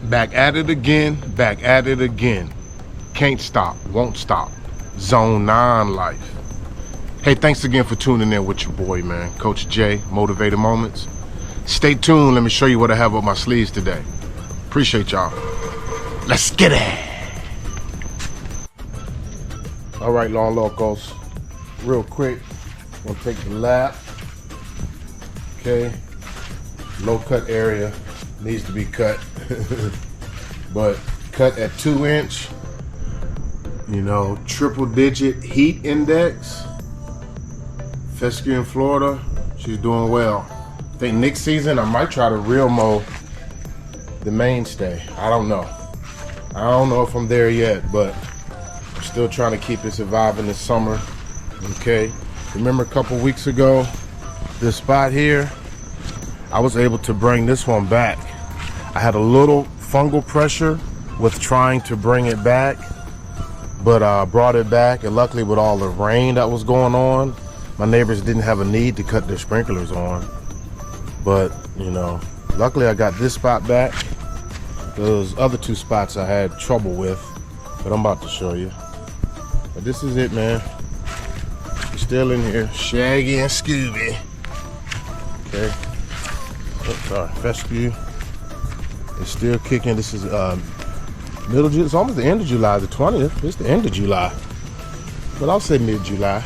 Back at it again, back at it again. Can't stop, won't stop. Zone 9 life. Hey, thanks again for tuning in with your boy, man. Coach J, Motivated Moments. Stay tuned, let me show you what I have up my sleeves today. Appreciate y'all. Let's get it. All right, Lawn Locos. Real quick, I'm gonna take the lap. Okay. Low cut area needs to be cut. But cut at 2 inch. You know, triple digit heat index. Fescue in Florida, she's doing well. I think next season I might try to real mow the mainstay. I don't know. I don't know if I'm there yet, but I'm still trying to keep it surviving this summer. Okay. Remember a couple weeks ago, this spot here, I was able to bring this one back. I had a little fungal pressure with trying to bring it back, but I brought it back, and luckily with all the rain that was going on, my neighbors didn't have a need to cut their sprinklers on. But, you know, luckily I got this spot back. Those other 2 spots I had trouble with, but I'm about to show you. But this is it, man. We're still in here, Shaggy and Scooby. Okay. Oh, sorry, Fescue. It's still kicking. This is middle July. It's almost the end of July, the 20th. It's the end of July. But I'll say mid-July.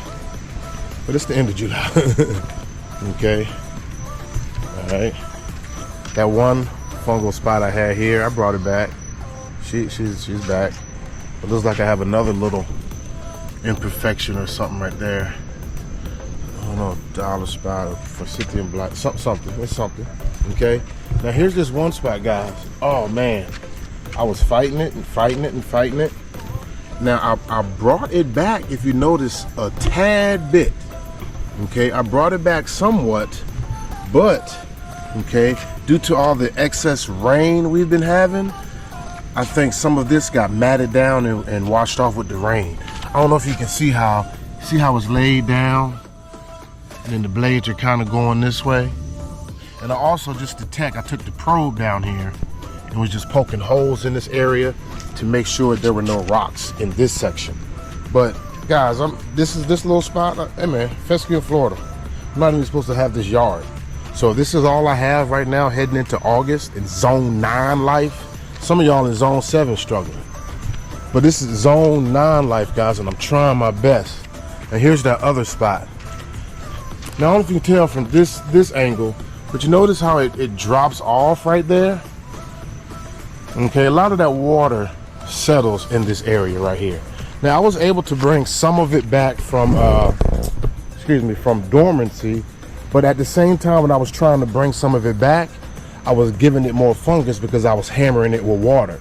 But it's the end of July. Okay. All right. That one fungal spot I had here, I brought it back. She's back. It looks like I have another little imperfection or something right there. I don't know, dollar spot or forsythia black, something. It's something. Okay. Now here's this one spot, guys. Oh man, I was fighting it and fighting it and fighting it. Now I brought it back, if you notice, a tad bit. Okay, I brought it back somewhat, but okay, due to all the excess rain we've been having, I think some of this got matted down and washed off with the rain. I don't know if you can see how it's laid down, and then the blades are kind of going this way. And I also just I took the probe down here and was just poking holes in this area to make sure there were no rocks in this section. But guys, this little spot, hey man, Fescue, Florida. I'm not even supposed to have this yard. So this is all I have right now heading into August in Zone 9 life. Some of y'all in Zone 7 struggling. But this is Zone 9 life, guys, and I'm trying my best. And here's that other spot. Now, I don't know if you can tell from this angle, but you notice how it drops off right there? Okay, a lot of that water settles in this area right here. Now, I was able to bring some of it back from, from dormancy, but at the same time when I was trying to bring some of it back, I was giving it more fungus because I was hammering it with water.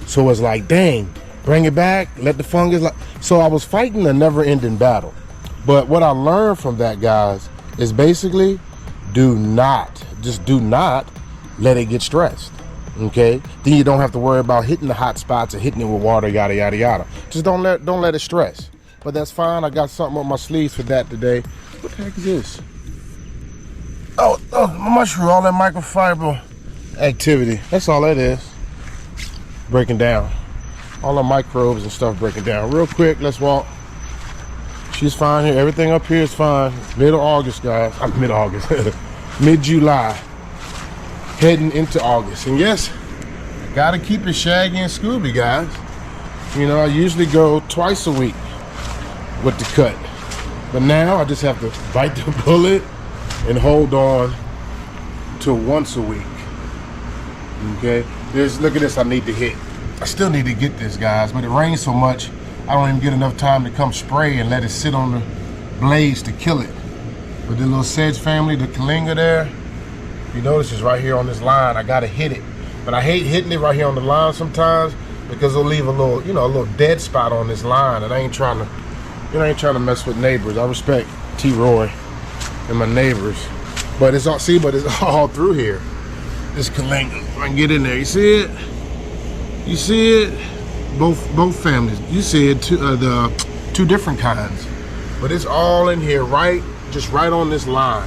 So it's like, dang, bring it back, let the fungus, so I was fighting a never-ending battle. But what I learned from that, guys, is basically do not let it get stressed. Okay, then you don't have to worry about hitting the hot spots or hitting it with water, yada yada yada. Just don't let it stress. But that's fine. I got something on my sleeves for that today. What the heck is this? Oh, my mushroom, all that microfiber activity. That's all that is. Breaking down. All the microbes and stuff breaking down. Real quick, let's walk. She's fine here. Everything up here is fine. Middle August, guys. Mid-August. Mid-July. Heading into August. And yes, I gotta keep it Shaggy and Scooby, guys. You know, I usually go twice a week with the cut. But now I just have to bite the bullet and hold on to once a week. Okay? Look at this I need to hit. I still need to get this, guys, but it rains so much, I don't even get enough time to come spray and let it sit on the blades to kill it. But the little sedge family, the Kalinga there, you notice it's right here on this line. I gotta hit it. But I hate hitting it right here on the line sometimes because it'll leave a little, a little dead spot on this line, and I ain't trying to mess with neighbors. I respect T-Roy and my neighbors. But it's all through here. This Kalinga. I can get in there. You see it? You see it? Both families. You see it, the two different kinds. But it's all in here, just right on this line.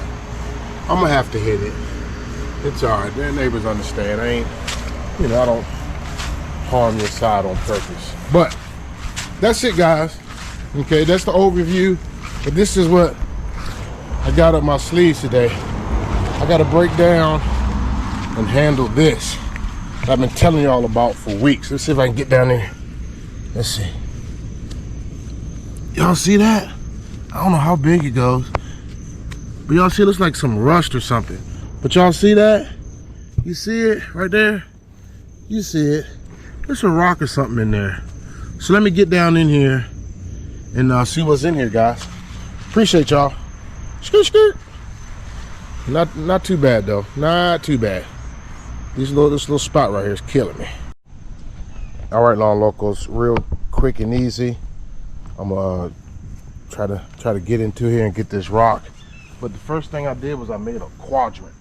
I'm gonna have to hit it. It's all right. Their neighbors understand. I harm your side on purpose. But that's it, guys. Okay, that's the overview. But this is what I got up my sleeves today. I got to break down and handle this that I've been telling y'all about for weeks. Let's see if I can get down there. Let's see. Y'all see that? I don't know how big it goes, but y'all see it looks like some rust or something. But y'all see that? You see it right there? You see it? There's a rock or something in there. So let me get down in here and see what's in here, guys. Appreciate y'all. Skirt, skirt. Not too bad though. Not too bad. This little spot right here is killing me. All right, Lawn Locos, real quick and easy. I'm gonna try to get into here and get this rock. But the first thing I did was I made a quadrant.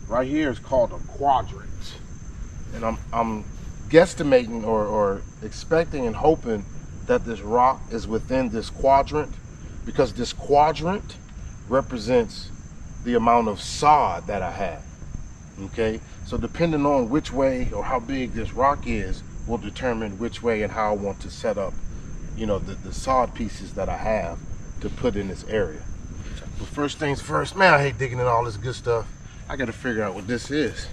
Right here is called a quadrant, and I'm guesstimating or expecting and hoping that this rock is within this quadrant, because this quadrant represents the amount of sod that I have. Okay, so depending on which way or how big this rock is will determine which way and how I want to set up, you know, the sod pieces that I have to put in this area. But first things first, man, I hate digging in all this good stuff. I got to figure out what this is.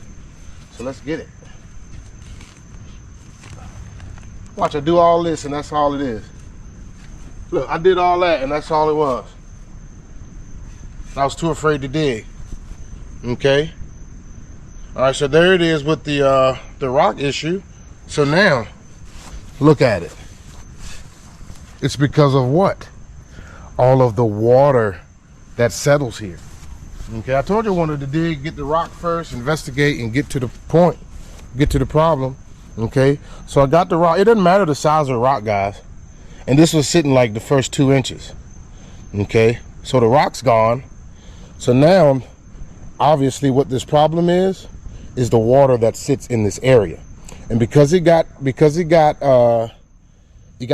So let's get it. Watch, I do all this and that's all it is. Look, I did all that and that's all it was. I was too afraid to dig. Okay. All right, so there it is with the rock issue. So now, look at it. It's because of what? All of the water that settles here. Okay, I told you I wanted to dig, get the rock first, investigate, and get to the point, get to the problem. Okay, so I got the rock. It doesn't matter the size of the rock, guys. And this was sitting like the first 2 inches. Okay, so the rock's gone. So now, obviously what this problem is the water that sits in this area. And because it got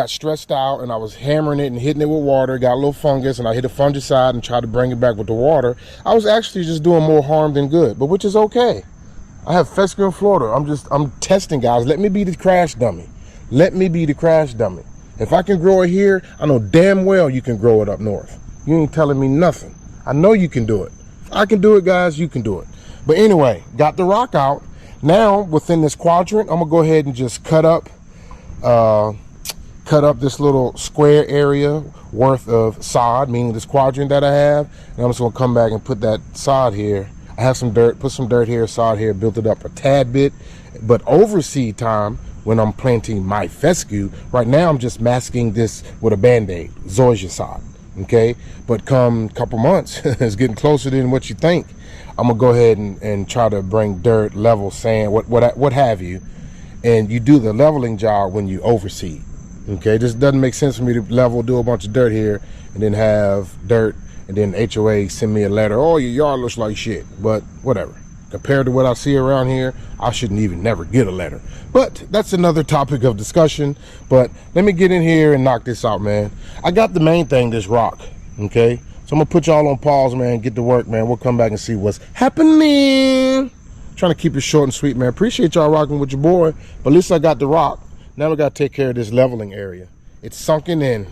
stressed out and I was hammering it and hitting it with water, got a little fungus, and I hit a fungicide and tried to bring it back with the water, I was actually just doing more harm than good, but which is okay. I have Fescue in Florida. I'm testing, guys. Let me be the crash dummy. Let me be the crash dummy. If I can grow it here, I know damn well you can grow it up north. You ain't telling me nothing. I know you can do it. If I can do it, guys, you can do it. But anyway, got the rock out. Now, within this quadrant, I'm gonna go ahead and just cut up this little square area worth of sod, meaning this quadrant that I have, and I'm just gonna come back and put that sod here. I have some dirt, put some dirt here, sod here, built it up a tad bit. But overseed time, when I'm planting my fescue, right now I'm just masking this with a Band-Aid, zoysia sod, okay? But come a couple months, it's getting closer than what you think. I'm gonna go ahead and try to bring dirt, level, sand, what have you, and you do the leveling job when you overseed. Okay, this doesn't make sense for me to level, do a bunch of dirt here, and then have dirt, and then HOA send me a letter, oh, your yard looks like shit. But whatever, compared to what I see around here, I shouldn't even never get a letter. But that's another topic of discussion. But let me get in here and knock this out, man. I got the main thing, this rock, okay? So I'm gonna put y'all on pause, man, get to work, man. We'll come back and see what's happening. Trying to keep it short and sweet, man. Appreciate y'all rocking with your boy, but at least I got the rock. Now we gotta take care of this leveling area. It's sunken in.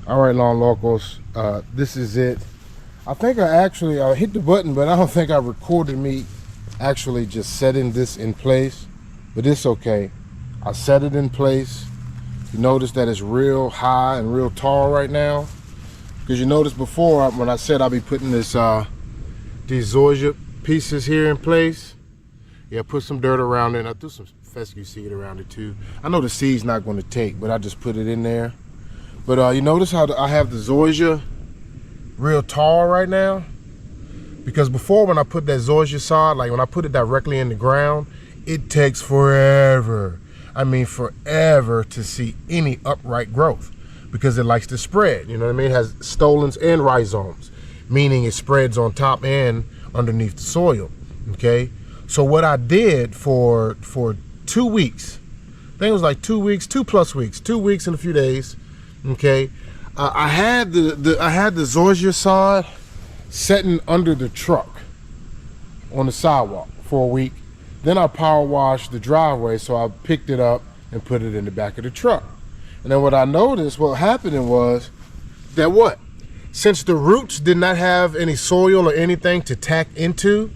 All right, Lawn Locos, this is it. I think I hit the button, but I don't think I recorded me actually just setting this in place, but it's okay. I set it in place. You notice that it's real high and real tall right now, because you noticed before when I said I'll be putting this these zoysia pieces here in place. Yeah, put some dirt around it, and I threw some fescue seed around it too. I know the seed's not going to take, but I just put it in there. But you notice how I have the zoysia real tall right now? Because before, when I put that zoysia sod, like when I put it directly in the ground, it takes forever. I mean forever to see any upright growth, because it likes to spread, you know what I mean? It has stolons and rhizomes, meaning it spreads on top and underneath the soil, okay? So what I did for 2 weeks, I think it was like 2 weeks, 2+ weeks, 2 weeks and a few days, okay, I had the zoysia sod sitting under the truck on the sidewalk for a week. Then I power washed the driveway, so I picked it up and put it in the back of the truck. And then what I noticed, what happened was that since the roots did not have any soil or anything to tack into,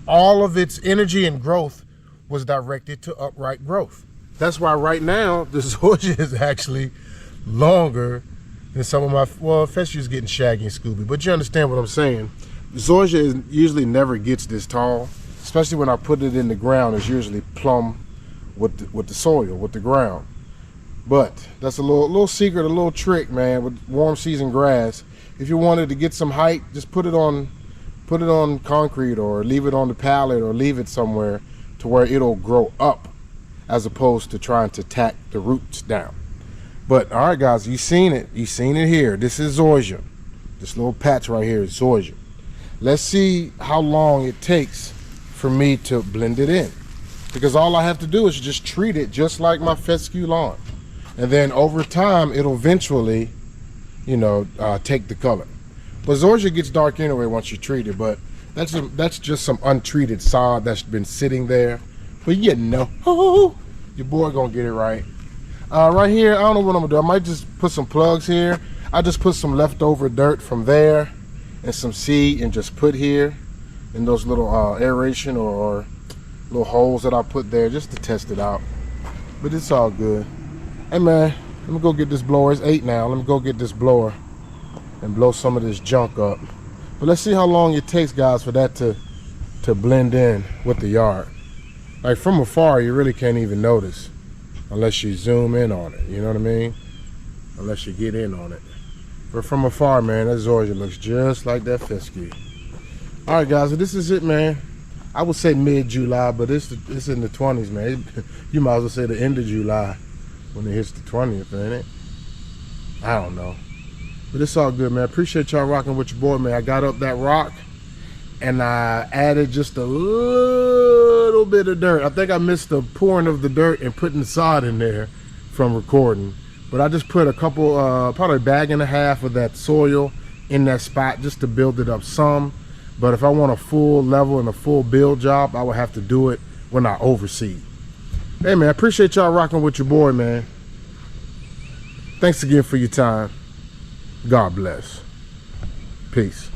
all of its energy and growth was directed to upright growth. That's why right now the zoysia is actually longer than some of my, well, fescue is getting shaggy and scooby, but you understand what I'm saying. Zoysia usually never gets this tall, especially when I put it in the ground. It's usually plumb with the soil, with the ground. But that's a little secret, a little trick, man, with warm season grass. If you wanted to get some height, just put it on concrete, or leave it on the pallet, or leave it somewhere to where it'll grow up, as opposed to trying to tack the roots down. But all right, guys, you seen it here. This is zoysia. This little patch right here is zoysia. Let's see how long it takes for me to blend it in, because all I have to do is just treat it just like my fescue lawn, and then over time it'll eventually, you know, take the color. But zoysia gets dark anyway once you treat it, but that's just some untreated sod that's been sitting there. But you know, your boy gonna get it right. Right here, I don't know what I'm gonna do. I might just put some plugs here. I just put some leftover dirt from there and some seed, and just put here in those little aeration or little holes that I put there, just to test it out. But it's all good. Hey man, let me go get this blower. It's 8 now. Let me go get this blower and blow some of this junk up. But let's see how long it takes, guys, for that to blend in with the yard. Like from afar, you really can't even notice unless you zoom in on it, you know what I mean? Unless you get in on it. But from afar, man, that zoysia looks just like that fescue. All right, guys, so this is it, man. I would say mid-July, but it's in the 20s, man. You might as well say the end of July when it hits the 20th, ain't it? I don't know. But it's all good, man. Appreciate y'all rocking with your boy, man. I got up that rock and I added just a little bit of dirt. I think I missed the pouring of the dirt and putting the sod in there from recording. But I just put a couple, probably a bag and a half of that soil in that spot just to build it up some. But if I want a full level and a full build job, I would have to do it when I overseed. Hey, man, I appreciate y'all rocking with your boy, man. Thanks again for your time. God bless. Peace.